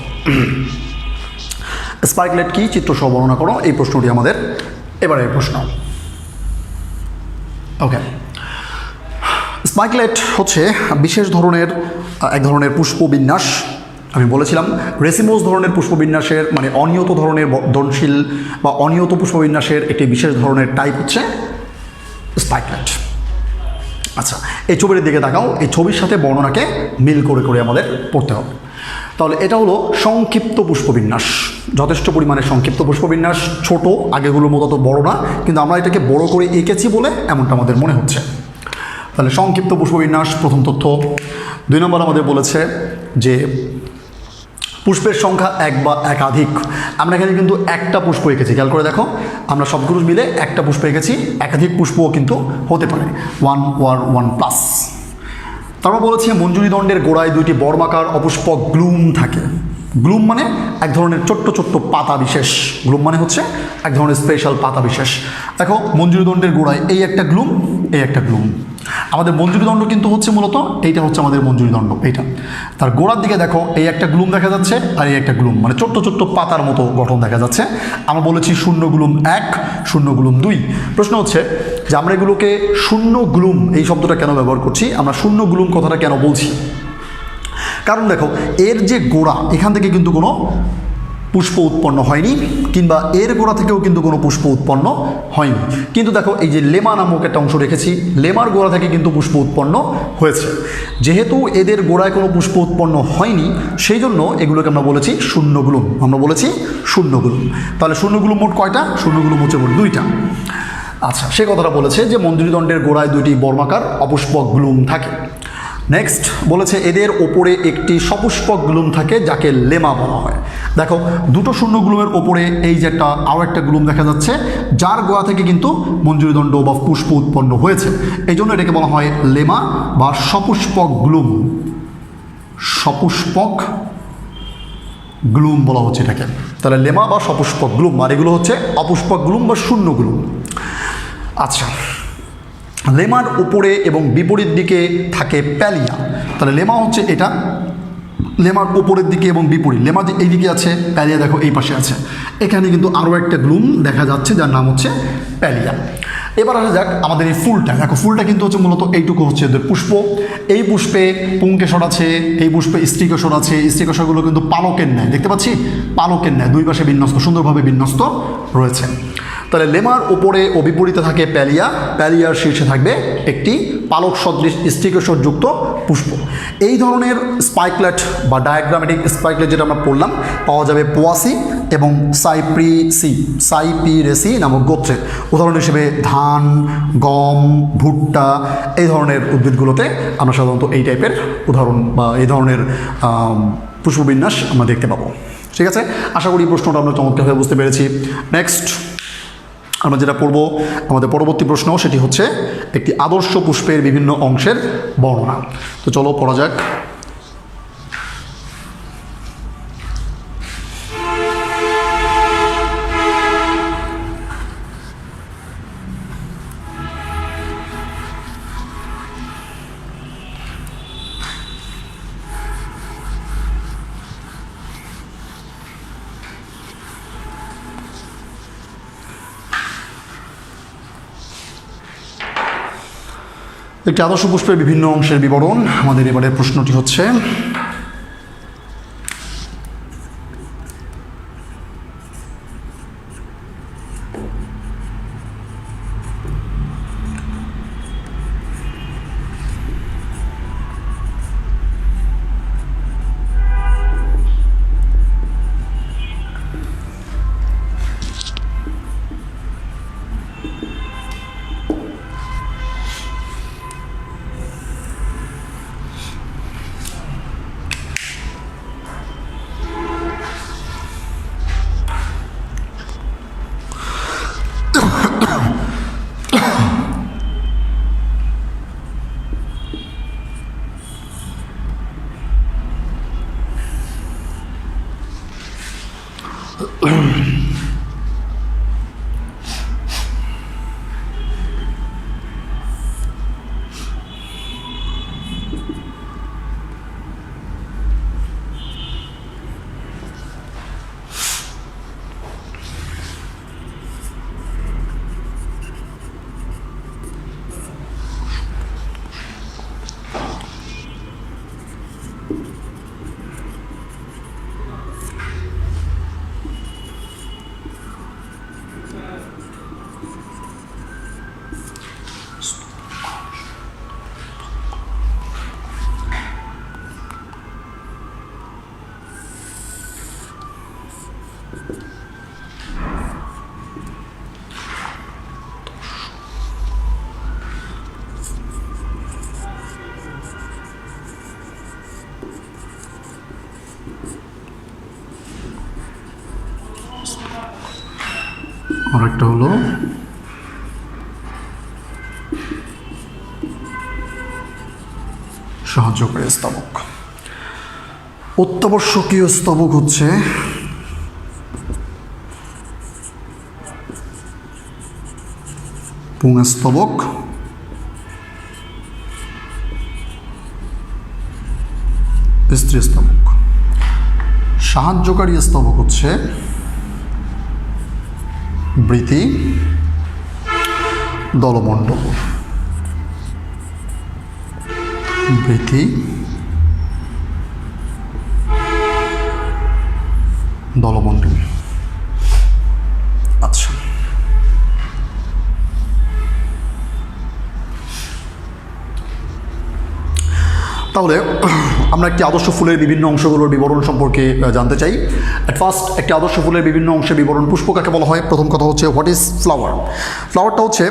স্পাইকলেট কি, চিত্রসহ বর্ণনা করো, এই প্রশ্নটি আমাদের এবারের প্রশ্ন। ওকে, স্পাইকলেট হচ্ছে বিশেষ ধরনের এক ধরনের পুষ্পবিন্যাস। আমি বলেছিলাম রেসিমোস ধরনের পুষ্পবিন্যাসের, মানে অনিয়ত ধরনের বর্ধনশীল বা অনিয়ত পুষ্পবিন্যাসের একটি বিশেষ ধরনের টাইপ হচ্ছে স্পাইকলেট। আচ্ছা, এই ছবির দিকে তাকাও, এই ছবির সাথে বর্ণনাকে মিল করে করে আমাদের পড়তে হবে। তাহলে এটা হলো সংক্ষিপ্ত পুষ্পবিন্যাস, যথেষ্ট পরিমাণে সংক্ষিপ্ত পুষ্পবিন্যাস, ছোট, আগেগুলোর মতো তো বড় না, কিন্তু আমরা এটাকে বড় করে এঁকেছি বলে এমনটা আমাদের মনে হচ্ছে। তাহলে সংক্ষিপ্ত পুষ্পবিন্যাস প্রথম তথ্য। 2 নম্বর আমাদের বলেছে যে পুষ্পের সংখ্যা এক বা একাধিক। আমরা এখানে কিন্তু একটা পুষ্প এঁকেছি, খেয়াল করে দেখো, আমরা সবগুলো মিলে একটা পুষ্প এঁকেছি, একাধিক পুষ্পও কিন্তু হতে পারে, 1 or 1+। তারপর বলেছে মঞ্জুরিদণ্ডের গোড়ায় 2টি বর্মাকার অপুষ্পক গ্লুম থাকে। গ্লুম মানে এক ধরনের ছোট্ট ছোট্ট পাতা বিশেষ, গ্লুম মানে হচ্ছে এক ধরনের স্পেশাল পাতা বিশেষ। দেখো মঞ্জুরিদণ্ডের গোড়ায় এই একটা গ্লুম, এই একটা গ্লুম। আমাদের মঞ্জুরিদণ্ড কিন্তু হচ্ছে মূলত এইটা হচ্ছে আমাদের মঞ্জুরিদণ্ড, এইটা। তার গোড়ার দিকে দেখো এই একটা গ্লুম দেখা যাচ্ছে, আর এই একটা গ্লুম, মানে ছোট্ট ছোট্ট পাতার মতো গঠন দেখা যাচ্ছে। আমরা বলেছি 0 গ্লুম 1, 0 গ্লুম 2। প্রশ্ন হচ্ছে যে আমরা এগুলোকে শূন্য গ্লুম এই শব্দটা কেন ব্যবহার করছি, আমরা শূন্য গ্লুম কথাটা কেন বলছি। কারণ দেখো এর যে গোড়া, এখান থেকে কিন্তু কোনো পুষ্প উৎপন্ন হয়নি, কিংবা এর গোড়া থেকেও কিন্তু কোনো পুষ্প উৎপন্ন হয়নি। কিন্তু দেখো এই যে লেমা নামক একটা অংশ রেখেছি, লেমার গোড়া থেকে কিন্তু পুষ্প উৎপন্ন হয়েছে। যেহেতু এদের গোড়ায় কোনো পুষ্প উৎপন্ন হয়নি, সেই জন্য এগুলোকে আমরা বলেছি শূন্যগ্লুম। আমরা বলেছি শূন্যগ্লুম। তাহলে শূন্যগ্লুম মোট কয়টা? শূন্যগ্লুম হচ্ছে মোট 2টা। আচ্ছা, সে কথাটা বলেছে যে মঞ্জুরিদণ্ডের গোড়ায় 2টি বর্মাকার অপুষ্পক গ্লুম থাকে। নেক্সট বলেছে এদের ওপরে একটি সপুষ্পক গ্লুম থাকে যাকে লেমা বলা হয়। দেখো দুটো শূন্য গ্লুমের ওপরে এই যে আরও একটা গ্লুম দেখা যাচ্ছে, যার গোড়া থেকে কিন্তু মঞ্জুরিদণ্ড বা পুষ্প উৎপন্ন হয়েছে, এই জন্য এটাকে বলা হয় লেমা বা সপুষ্পক গ্লুম। সপুষ্পক গ্লুম বলা হচ্ছে এটাকে। তাহলে লেমা বা সপুষ্পক গ্লুম, আর এগুলো হচ্ছে অপুষ্পক গ্লুম বা শূন্য গ্লুম। আচ্ছা, লেমার উপরে এবং বিপরীত দিকে থাকে প্যালিয়া। তাহলে লেমা হচ্ছে এটা, লেমার উপরের দিকে এবং বিপরীত। লেমা যে এইদিকে আছে, প্যালিয়া দেখো এই পাশে আছে। এখানে কিন্তু আরও একটা গ্লুম দেখা যাচ্ছে যার নাম হচ্ছে প্যালিয়া। এবার আসা যাক আমাদের এই ফুলটা। দেখো ফুলটা কিন্তু হচ্ছে মূলত এইটুকু হচ্ছে এদের পুষ্প। এই পুষ্পে পুংকেশর আছে, এই পুষ্পে স্ত্রীকেশর আছে। স্ত্রীকেশরগুলো কিন্তু পালকের ন্যায়, দেখতে পাচ্ছি পালকের ন্যায় 2 পাশে বিন্যস্ত, সুন্দরভাবে বিন্যস্ত রয়েছে। তাহলে লেমার ওপরে ও বিপরীতে থাকে প্যালিয়া, প্যালিয়ার শীর্ষে থাকবে একটি পালক সদৃশ স্টিকেশরযুক্ত পুষ্প। এই ধরনের স্পাইকলেট বা ডায়াগ্রামেটিক স্পাইকলেট যেটা আমরা পড়লাম পাওয়া যাবে পোয়াসি এবং সাইপ্রিরেসি নামক গোত্রে। উদাহরণ হিসেবে ধান, গম, ভুট্টা এই ধরনের উদ্ভিদগুলোতে আমরা সাধারণত এই টাইপের উদাহরণ বা এই ধরনের পুষ্পবিন্যাস আমরা দেখতে পাবো। ঠিক আছে, আশা করি প্রশ্নটা আমরা চমৎকারভাবে বুঝতে পেরেছি। নেক্সট আমরা যেটা পড়ব, আমাদের পরবর্তী প্রশ্ন, সেটি হচ্ছে একটি আদর্শ পুষ্পের বিভিন্ন অংশের বর্ণনা। তো চলো পড়া যাক। একটি আদর্শ পুষ্পের বিভিন্ন অংশের বিবরণ। আমাদের এবারের প্রশ্নটি হচ্ছে আরেকটা হলো সাহায্যকারী স্তবক। অত্যাবশ্যকীয় স্তবক হচ্ছে পুংস্তবক, স্ত্রীস্তবক। সাহায্যকারী স্তবক হচ্ছে বৃতি, দলমণ্ডল, বৃতি, দলমণ্ডল। আচ্ছা, তাহলে আমরা একটি আদর্শ ফুলের বিভিন্ন অংশগুলোর বিবরণ সম্পর্কে জানতে চাই। অ্যাট ফার্স্ট, একটি আদর্শ ফুলের বিভিন্ন অংশের বিবরণ। পুষ্প কাকে বলা হয়? প্রথম কথা হচ্ছে হোয়াট ইজ ফ্লাওয়ার। ফ্লাওয়ারটা হচ্ছে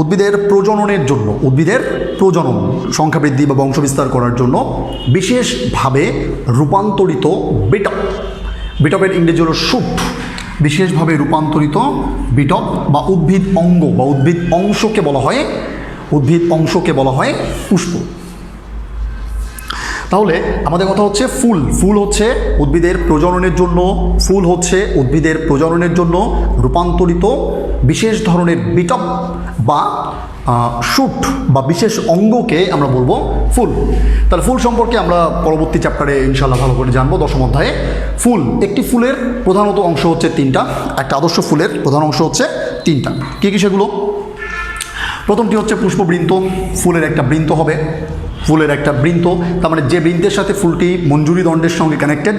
উদ্ভিদের প্রজননের জন্য, উদ্ভিদের প্রজনন, সংখ্যা বৃদ্ধি বা বংশবিস্তার করার জন্য বিশেষভাবে রূপান্তরিত বিটপ। বিটপের ইংরেজি হলো শুট। বিশেষভাবে রূপান্তরিত বিটপ বা উদ্ভিদ অঙ্গ বা উদ্ভিদ অংশকে বলা হয়, উদ্ভিদ অংশকে বলা হয় পুষ্প। তাহলে আমাদের কথা হচ্ছে ফুল। ফুল হচ্ছে উদ্ভিদের প্রজননের জন্য, ফুল হচ্ছে উদ্ভিদের প্রজননের জন্য রূপান্তরিত বিশেষ ধরনের বিটপ বা শুট বা বিশেষ অঙ্গকে আমরা বলবো ফুল। তাহলে ফুল সম্পর্কে আমরা পরবর্তী চ্যাপ্টারে ইনশাল্লাহ ভালো করে জানবো, দশম অধ্যায়ে। ফুল, একটি ফুলের প্রধানত অংশ হচ্ছে তিনটা। একটা আদর্শ ফুলের প্রধান অংশ হচ্ছে তিনটা। কী কী সেগুলো? প্রথমটি হচ্ছে পুষ্পবৃন্ত। ফুলের একটা বৃন্ত হবে, ফুলের একটা বৃন্ত, তার মানে যে বৃন্তের সাথে ফুলটি মঞ্জুরি দণ্ডের সঙ্গে কানেক্টেড,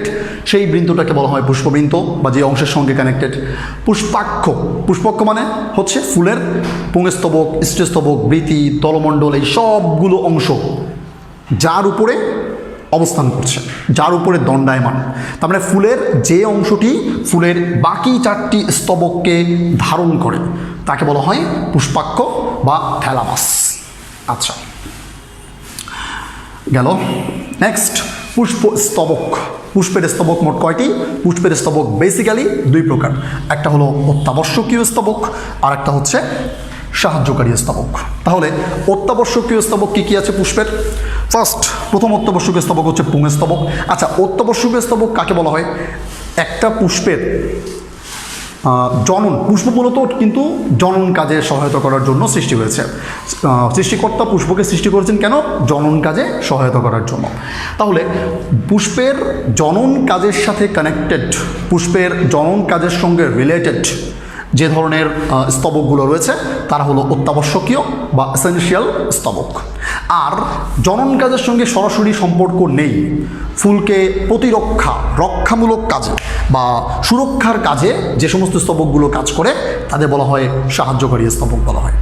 সেই বৃন্তটাকে বলা হয় পুষ্পবৃন্ত বা যে অংশের সঙ্গে কানেক্টেড। পুষ্পাক্ষ, পুষ্পাক্ষ মানে হচ্ছে ফুলের পুংস্তবক, স্ত্রীস্তবক, বৃতি, দলমণ্ডল, এই সবগুলো অংশ যার উপরে অবস্থান করছে, যার উপরে দণ্ডায়মান। তার মানে ফুলের যে অংশটি ফুলের বাকি চারটি স্তবককে ধারণ করে তাকে বলা হয় পুষ্পাক্ষ বা থ্যালামাস। আচ্ছা, গেল। নেক্সট, পুষ্প স্তবক। পুষ্পের স্তবক মোট কয়টি? পুষ্পের স্তবক বেসিক্যালি দুই প্রকার। একটা হলো অত্যাবশ্যকীয় স্তবক, আর একটা হচ্ছে সাহায্যকারী স্তবক। তাহলে অত্যাবশ্যকীয় স্তবক কী কী আছে পুষ্পের? ফার্স্ট, প্রথম অত্যাবশ্যকীয় স্তবক হচ্ছে পুংস্তবক। আচ্ছা, অত্যাবশ্যকীয় স্তবক কাকে বলা হয়? একটা পুষ্পের জনন, পুষ্প মূলত কিন্তু জনন কাজে সহায়তা করার জন্য সৃষ্টি হয়েছে। সৃষ্টিকর্তা পুষ্পকে সৃষ্টি করেছেন কেন? জনন কাজে সহায়তা করার জন্য। তাহলে পুষ্পের জনন কাজের সাথে কানেক্টেড, পুষ্পের জনন কাজের সঙ্গে রিলেটেড যে ধরনের স্তবকগুলো রয়েছে তারা হলো অত্যাবশ্যকীয় বা এসেনশিয়াল স্তবক। আর জনন কাজের সঙ্গে সরাসরি সম্পর্ক নেই, ফুলকে প্রতিরক্ষা, রক্ষামূলক কাজে বা সুরক্ষার কাজে যে সমস্ত স্তবকগুলো কাজ করে তাদের বলা হয় সাহায্যকারী স্তবক বলা হয়।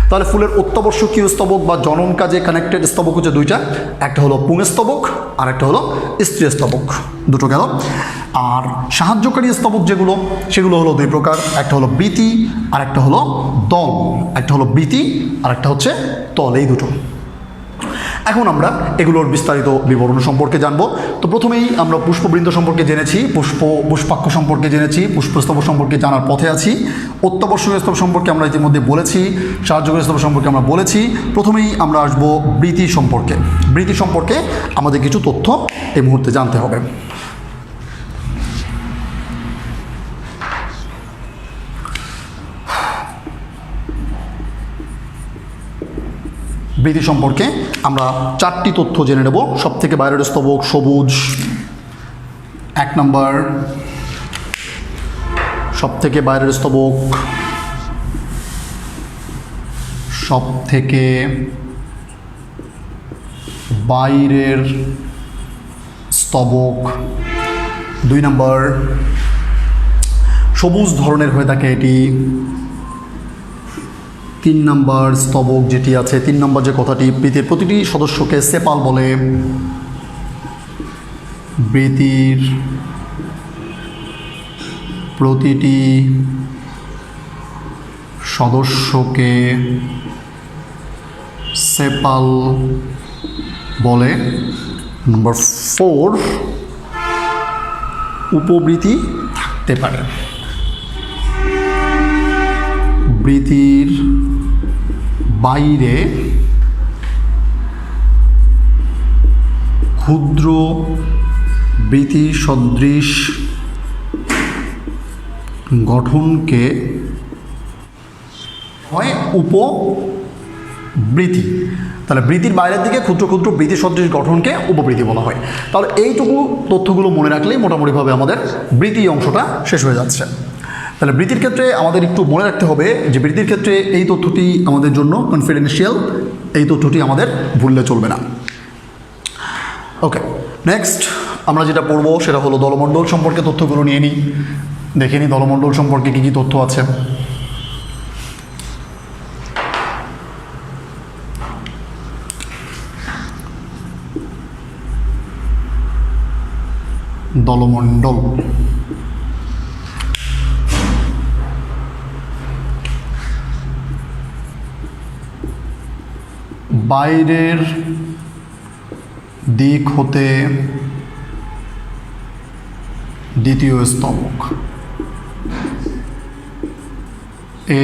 তাহলে ফুলের অত্যাবশ্যকীয় স্তবক বা জনন কাজে কানেক্টেড স্তবক হচ্ছে দুইটা, একটা হলো পুংস্তবক আর একটা হলো স্ত্রী স্তবক, দুটো গেল। আর সাহায্যকারী স্তবক যেগুলো সেগুলো হলো দুই প্রকার, একটা হলো বৃতি আর একটা হলো দল। একটা হলো বৃতি আর একটা হচ্ছে দল, এই দুটো। এখন আমরা এগুলোর বিস্তারিত বিবরণ সম্পর্কে জানবো। তো প্রথমেই আমরা পুষ্পবৃন্ত সম্পর্কে জেনেছি, পুষ্পাক্ষ সম্পর্কে জেনেছি, পুষ্পস্তবক সম্পর্কে জানার পথে আছি। অত্যাবশ্যকীয় স্তবক সম্পর্কে আমরা ইতিমধ্যে বলেছি, সাহায্যকারী স্তবক সম্পর্কে আমরা বলেছি। প্রথমেই আমরা আসবো বৃতি সম্পর্কে। বৃতি সম্পর্কে আমাদের কিছু তথ্য এই মুহূর্তে জানতে হবে। বৃতি সম্পর্কে আমরা চারটি তথ্য জেনে নেব। সব থেকে বাইরের স্তবক সবুজ, এক নম্বর। সব থেকে বাইরের স্তবক, সব থেকে বাইরের স্তবক। দুই নম্বর, সবুজ ধরনের হয়ে থাকে এটি। তিন নম্বর স্তবক যেটি আছে, তিন নম্বর যে কথাটি, বৃতির প্রতিটি সদস্যকে সেপাল বলে। বৃতির প্রতিটি সদস্যকে সেপাল বলে। নম্বর 4, উপবৃতি থাকতে পারে। বৃতির বাইরে ক্ষুদ্র বৃতি সদৃশ গঠনকে হয় উপবৃতি। তাহলে বৃতির বাইরের দিকে ক্ষুদ্র ক্ষুদ্র বৃতি সদৃশ গঠনকে উপবৃতি বলা হয়। তাহলে এইটুকু তথ্যগুলো মনে রাখলেই মোটামুটিভাবে আমাদের বৃতি অংশটা শেষ হয়ে যাচ্ছে। তাহলে বৃত্তির ক্ষেত্রে আমাদের একটু মনে রাখতে হবে যে বৃত্তির ক্ষেত্রে এই তথ্যটি আমাদের জন্য কনফিডেন্সিয়াল, এই তথ্যটি আমাদের ভুললে চলবে না। ওকে, নেক্সট আমরা যেটা পড়বো সেটা হলো দলমণ্ডল সম্পর্কে তথ্যগুলো নিয়ে নিই, দেখে নিই দলমণ্ডল সম্পর্কে কী কী তথ্য আছে। দলমণ্ডল বাইরের দিক হতে দ্বিতীয় স্তবক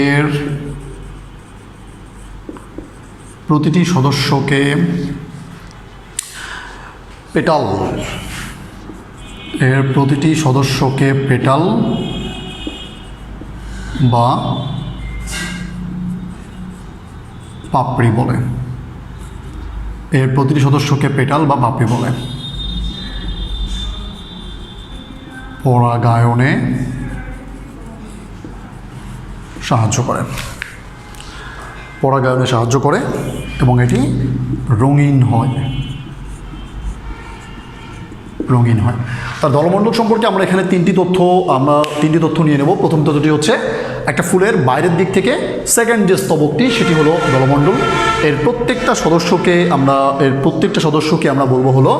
এর প্রতিটি সদস্যকে পেটাল, এর প্রতিটি সদস্যকে পেটাল বা পাপড়ি বলে, এর প্রতিটি সদস্যকে পেটাল বা পাপড়ি বলে। পরাগায়নে সাহায্য করে, পরাগায়নে সাহায্য করে এবং এটি রঙিন হয়, রঙিন হয়। তার দলমণ্ডল সম্পর্কে আমরা এখানে তিনটি তথ্য নিয়ে নেব। প্রথম তথ্যটি হচ্ছে একটা ফুলের বাইরের দিক থেকে সেকেন্ড যে স্তবকটি সেটি হলো দলমণ্ডল। এর প্রত্যেকটা সদস্যকে আমরা বলবো হলো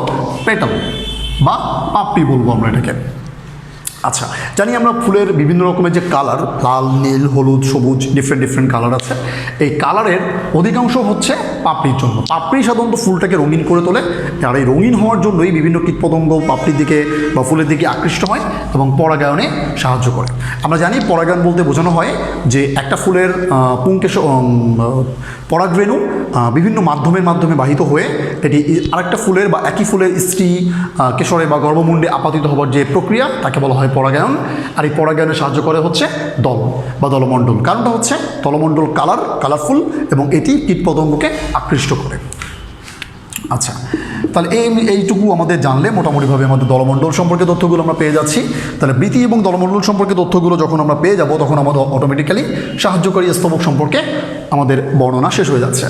পেটাল বা পাপড়ি বলবো আমরা এটাকে। আচ্ছা, জানি আমরা ফুলের বিভিন্ন রকমের যে কালার, লাল, নীল, হলুদ, সবুজ, ডিফারেন্ট কালার আছে। এই কালারের অধিকাংশ হচ্ছে পাপড়ির জন্য। পাপড়ি সাধারণত ফুলটাকে রঙিন করে তোলে, আর এই রঙিন হওয়ার জন্যই বিভিন্ন কীটপতঙ্গ পাপড়ির দিকে বা ফুলের দিকে আকৃষ্ট হয় এবং পরাগায়নে সাহায্য করে। আমরা জানি পরাগায়ন বলতে বোঝানো হয় যে একটা ফুলের পরাগরেণু বিভিন্ন মাধ্যমে বাহিত হয়ে এটি আরেকটা ফুলের বা একই ফুলের স্ত্রী কেশরে বা গর্ভমুণ্ডে আপাতিত হবার যে প্রক্রিয়া তাকে বলা হয় পরাগায়ন। আর এই পরাগায়নে সাহায্য করে হচ্ছে দল বা দলমণ্ডল। কারণটা হচ্ছে দলমণ্ডল কালারফুল এবং এটি কীটপতঙ্গকে আকৃষ্ট করে। আচ্ছা, তাহলে এইটুকু আমাদের জানলে মোটামুটিভাবে আমাদের দলমণ্ডল সম্পর্কে তথ্যগুলো আমরা পেয়ে যাচ্ছি। তাহলে বৃত্তি এবং দলমণ্ডল সম্পর্কে তথ্যগুলো যখন আমরা পেয়ে যাব তখন আমাদের অটোমেটিক্যালি সাহায্যকারী স্তবক সম্পর্কে আমাদের বর্ণনা শেষ হয়ে যাচ্ছে।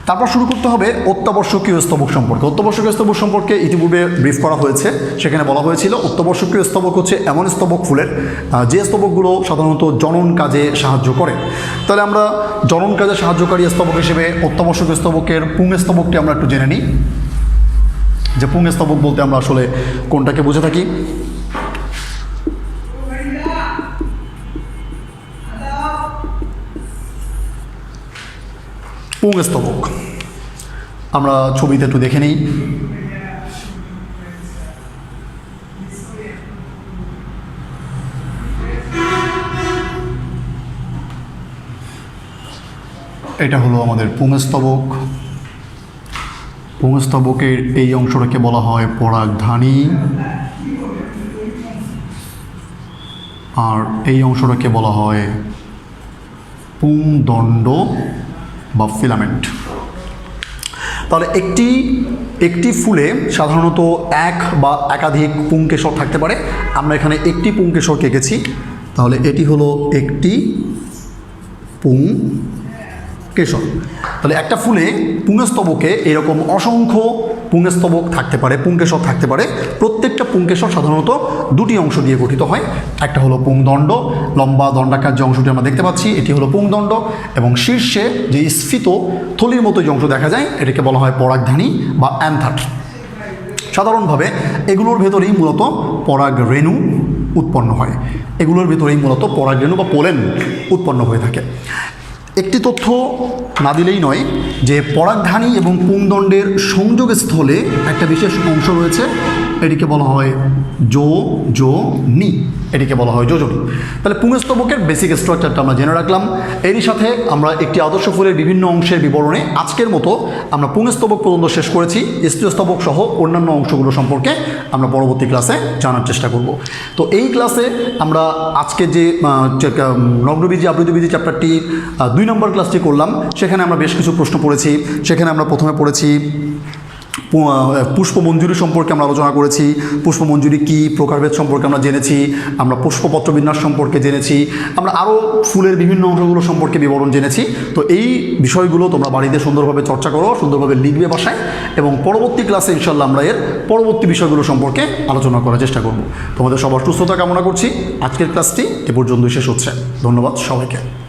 তারপর শুরু করতে হবে অত্যাবশ্যকীয় স্তবক সম্পর্কে। অত্যাবশ্যকীয় স্তবক সম্পর্কে ইতিপূর্বে ব্রিফ করা হয়েছে। সেখানে বলা হয়েছিল অত্যাবশ্যকীয় স্তবক হচ্ছে এমন স্তবক ফুলের যে স্তবকগুলো সাধারণত জনন কাজে সাহায্য করে। তাহলে আমরা জনন কাজে সাহায্যকারী স্তবক হিসেবে অত্যাবশ্যকীয় স্তবকের পুং স্তবকটি আমরা একটু জেনে নিই, যে পুং স্তবক বলতে আমরা আসলে কোনটাকে বুঝে থাকি। পুং স্তবক আমরা ছবিতে একটু দেখে নিই। এটা হলো আমাদের পুং স্তবক। পুং স্তবকের এই অংশটাকে বলা হয় পরাগধানী, আর এই অংশটাকে বলা হয় পুংদণ্ড বা ফিলামেন্ট। তাহলে একটি ফুলে সাধারণত এক বা একাধিক পুংকেশর থাকতে পারে। আমরা এখানে একটি পুংকেশর এঁকেছি, তাহলে এটি হলো একটি পুংকেশর। তাহলে একটা ফুলে পুংস্তবকে এরকম অসংখ্য পুংস্তবক থাকতে পারে, পুংকেশর থাকতে পারে। প্রত্যেকটা পুংকেশর সাধারণত দুটি অংশ দিয়ে গঠিত হয়। একটা হলো পুংদণ্ড, লম্বা দণ্ডাকার যে অংশটি আমরা দেখতে পাচ্ছি এটি হলো পুংদণ্ড, এবং শীর্ষে যে স্ফীত থলির মতো যে অংশ দেখা যায় এটাকে বলা হয় পরাগধানী বা অ্যান্থার। সাধারণভাবে এগুলোর ভেতরেই মূলত পরাগরেণু উৎপন্ন হয়, এগুলোর ভেতরেই মূলত পরাগরেণু বা পোলেন উৎপন্ন হয়ে থাকে। একটি তথ্য না দিলেই নয় যে পরাগধানী এবং পুংদণ্ডের সংযোগস্থলে একটা বিশেষ অংশ রয়েছে, এটিকে বলা হয় যোজনী, এটিকে বলা হয় যোজনী। তাহলে পুংস্তবকের বেসিক স্ট্রাকচারটা আমরা জেনে রাখলাম। এরই সাথে আমরা একটি আদর্শ ফুলের বিভিন্ন অংশের বিবরণে আজকের মতো আমরা পুংস্তবক পর্যন্ত শেষ করেছি। স্ত্রীস্তবক সহ অন্যান্য অংশগুলো সম্পর্কে আমরা পরবর্তী ক্লাসে জানার চেষ্টা করব। তো এই ক্লাসে আমরা আজকে যে নগ্নবীজি আবৃতবীজি চ্যাপ্টারটি 2 নম্বর ক্লাসটি করলাম, সেখানে আমরা বেশ কিছু প্রশ্ন পড়েছি। সেখানে আমরা প্রথমে পড়েছি পুষ্পমঞ্জুরি সম্পর্কে আমরা আলোচনা করেছি। পুষ্পমঞ্জুরি কী, প্রকারভেদ সম্পর্কে আমরা জেনেছি, আমরা পুষ্পপত্র বিন্যাস সম্পর্কে জেনেছি, আমরা আরও ফুলের বিভিন্ন অংশগুলো সম্পর্কে বিবরণ জেনেছি। তো এই বিষয়গুলো তোমরা বাড়িতে সুন্দরভাবে চর্চা করো, সুন্দরভাবে লিখবে বাসায়, এবং পরবর্তী ক্লাসে ইনশাল্লাহ আমরা এর পরবর্তী বিষয়গুলো সম্পর্কে আলোচনা করার চেষ্টা করব। তোমাদের সবার সুস্থতা কামনা করছি। আজকের ক্লাসটি এ পর্যন্তই শেষ হচ্ছে। ধন্যবাদ সবাইকে।